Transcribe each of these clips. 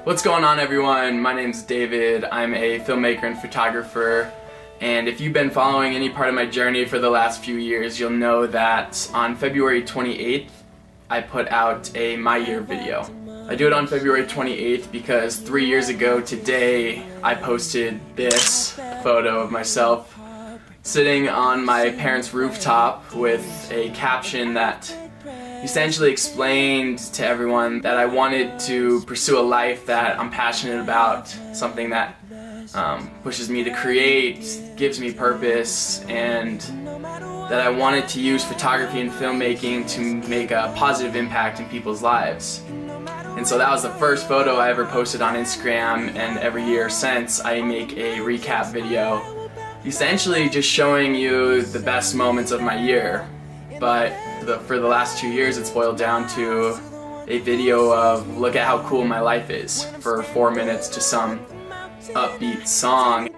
What's going on, everyone? My name's David. I'm a filmmaker and photographer, and if you've been following any part of my journey for the last few years, you'll know that on February 28th I put out a My Year video. I do it on February 28th because 3 years ago today I posted this photo of myself sitting on my parents' rooftop with a caption that essentially explained to everyone that I wanted to pursue a life that I'm passionate about, something that pushes me to create, gives me purpose, and that I wanted to use photography and filmmaking to make a positive impact in people's lives. And so that was the first photo I ever posted on Instagram, and every year since I make a recap video, essentially just showing you the best moments of my year. But for the last 2 years it's boiled down to a video of look at how cool my life is for 4 minutes to some upbeat song.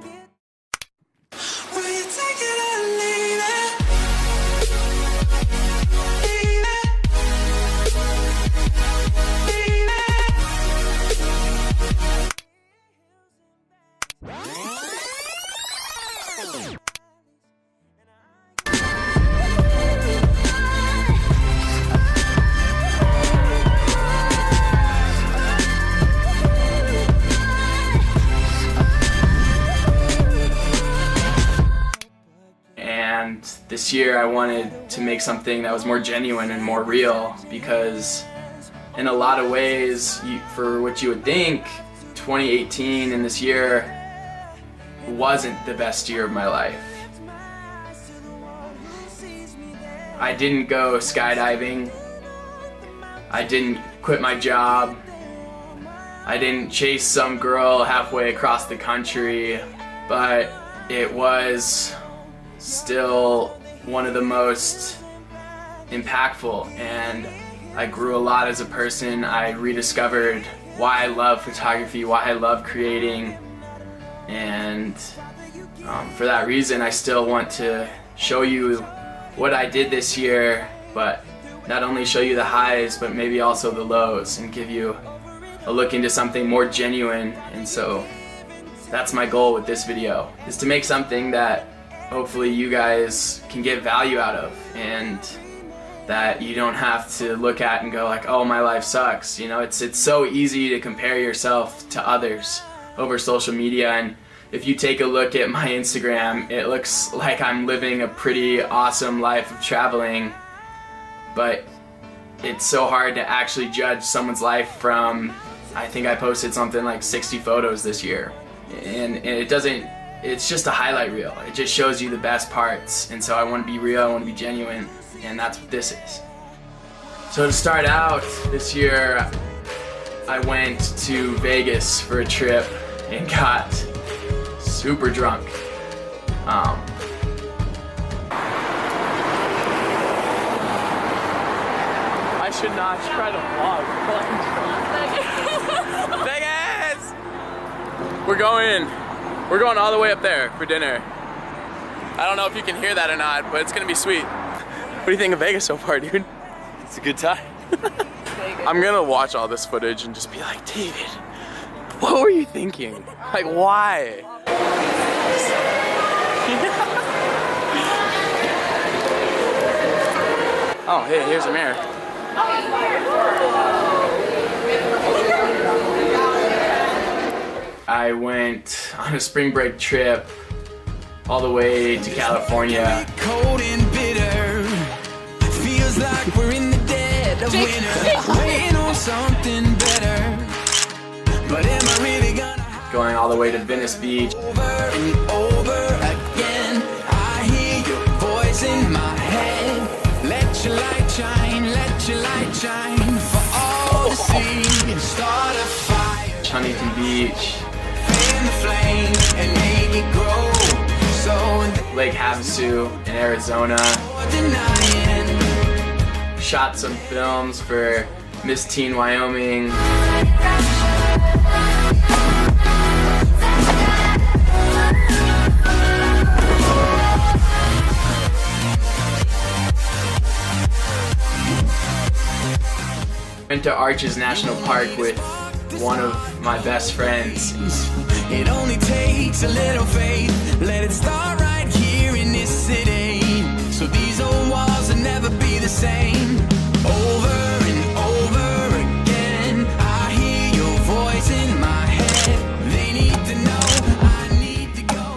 And this year I wanted to make something that was more genuine and more real, because in a lot of ways, for what you would think, 2018 and this year wasn't the best year of my life. I didn't go skydiving, I didn't quit my job, I didn't chase some girl halfway across the country, but it was still one of the most impactful, and I grew a lot as a person. I rediscovered why I love photography, why I love creating, and for that reason I still want to show you what I did this year, but not only show you the highs but maybe also the lows, and give you a look into something more genuine. And so that's my goal with this video, is to make something that hopefully you guys can get value out of, and that you don't have to look at and go like, oh, my life sucks. You know, it's so easy to compare yourself to others over social media, and if you take a look at my Instagram, it looks like I'm living a pretty awesome life of traveling, but it's so hard to actually judge someone's life from, I think I posted something like 60 photos this year, and it's just a highlight reel. It just shows you the best parts, and so I want to be real, I want to be genuine, and that's what this is. So to start out this year, I went to Vegas for a trip and got super drunk. I should not try to vlog. Vegas! We're going all the way up there for dinner. I don't know if you can hear that or not, but it's gonna be sweet. What do you think of Vegas so far, dude? It's a good time. I'm gonna watch all this footage and just be like, David, what were you thinking? Like, why? Oh, hey, here's a mirror. I went on a spring break trip all the way to California. Cold and bitter, feels like we're in the dead of winter, waiting on something better. But am I really gonna Going all the way to Venice Beach. over and over again? I hear your voice in my head. Let your light shine for all to see. Start a fire, Huntington Beach, fan the flame and make it grow. So Lake Havasu in Arizona. denying. Shot some films for Miss Teen Wyoming. Went to Arches National Park with one of my best friends. It only takes a little faith. Let it start right here in this city. So these old walls will never be the same. Over and over again, I hear your voice in my head. They need to know I need to go.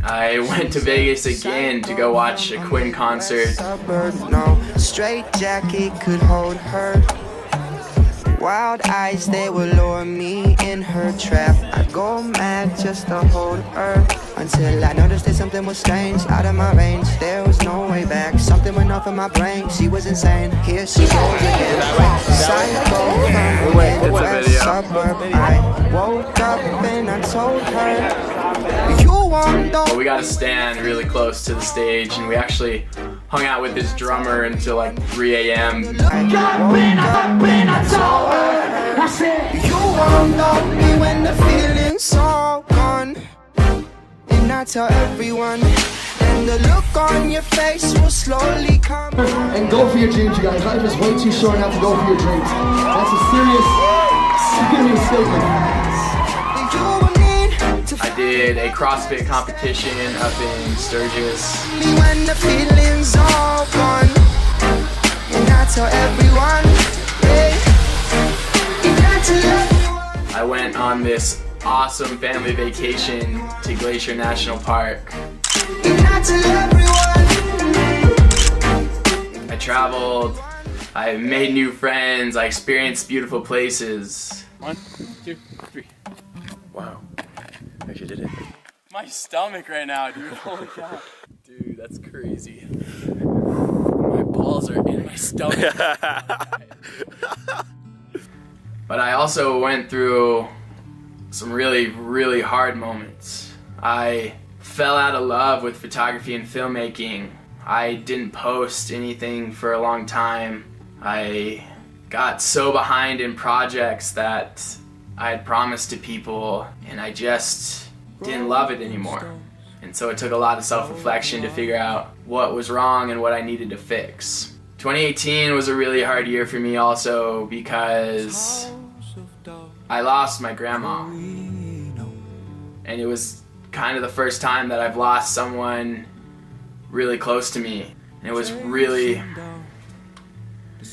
I went to Vegas again to go watch a Quinn concert. No straight jacket could hold her. Wild eyes, they will lure me in her trap. I go mad just to hold her, until I noticed that something was strange, out of my range. There was no way back, something went off in my brain. She was insane, here she goes again. Psycho from the Midwest suburb. I woke up and I told her, you won't know. But we got to stand really close to the stage, and we actually hung out with this drummer until like 3 a.m. I told her, I said, you won't know me when the feeling's all gone. And I tell everyone, and the look on your face will slowly come. And go for your dreams, you guys. Life is way too short not to go for your dreams. That's a serious statement. I did a CrossFit competition up in Sturgis. When the feeling's all gone, and I tell everyone, hey, you got to let me. I went on this awesome family vacation to Glacier National Park. You got to everyone. I traveled, I made new friends, I experienced beautiful places. 1, 2, 3. Wow. Actually did it. My stomach right now, dude. Holy cow. Dude, that's crazy. My balls are in my stomach. But I also went through some really, really hard moments. I fell out of love with photography and filmmaking. I didn't post anything for a long time. I got so behind in projects that I had promised to people, and I just didn't love it anymore. And so it took a lot of self-reflection to figure out what was wrong and what I needed to fix. 2018 was a really hard year for me also because I lost my grandma. And it was kind of the first time that I've lost someone really close to me. And it was really,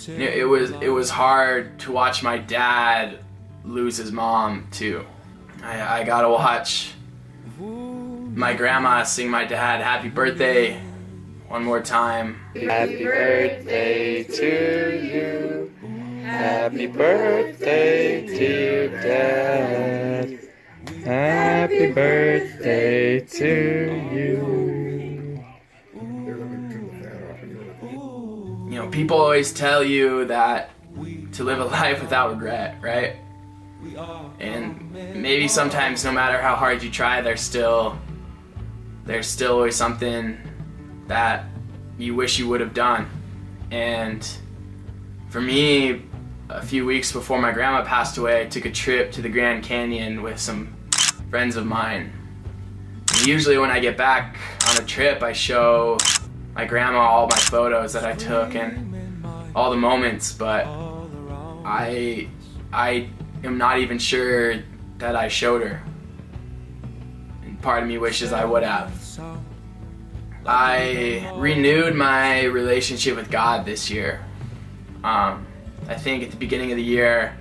it was hard to watch my dad lose his mom too. I got to watch my grandma sing my dad happy birthday one more time. Happy birthday to you. Happy birthday, dear Dad. Happy birthday to you. You know, people always tell you that to live a life without regret, right? And maybe sometimes no matter how hard you try, there's still always something that you wish you would have done. And for me, a few weeks before my grandma passed away, I took a trip to the Grand Canyon with some friends of mine. And usually when I get back on a trip, I show my grandma all my photos that I took and all the moments, but I am not even sure that I showed her. And part of me wishes I would have. I renewed my relationship with God this year. I think at the beginning of the year,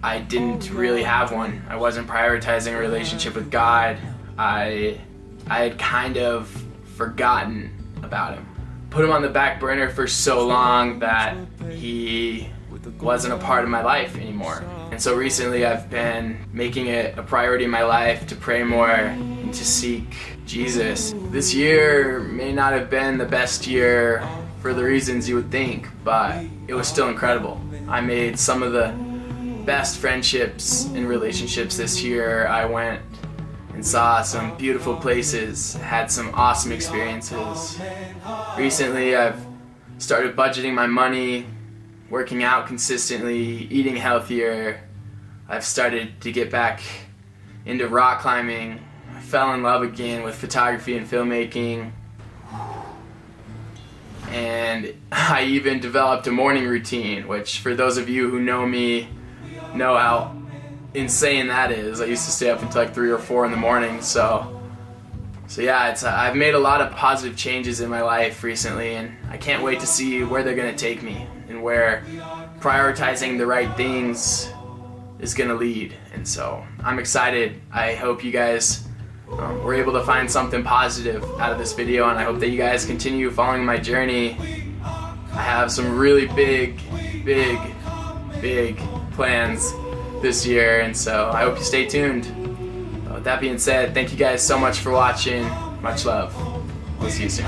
I didn't really have one. I wasn't prioritizing a relationship with God. I had kind of forgotten about him. Put him on the back burner for so long that he wasn't a part of my life anymore. And so recently I've been making it a priority in my life to pray more and to seek Jesus. This year may not have been the best year for the reasons you would think, but it was still incredible. I made some of the best friendships and relationships this year. I went and saw some beautiful places, had some awesome experiences. Recently I've started budgeting my money, working out consistently, eating healthier. I've started to get back into rock climbing. I fell in love again with photography and filmmaking. And I even developed a morning routine, which for those of you who know me know how insane that is. I used to stay up until like 3 or 4 in the morning. So yeah, I've made a lot of positive changes in my life recently, and I can't wait to see where they're gonna take me and where prioritizing the right things is gonna lead. And so I'm excited. I hope you guys were able to find something positive out of this video, and I hope that you guys continue following my journey. I have some really big plans this year, and so I hope you stay tuned. With that being said, thank you guys so much for watching. Much love. We'll see you soon.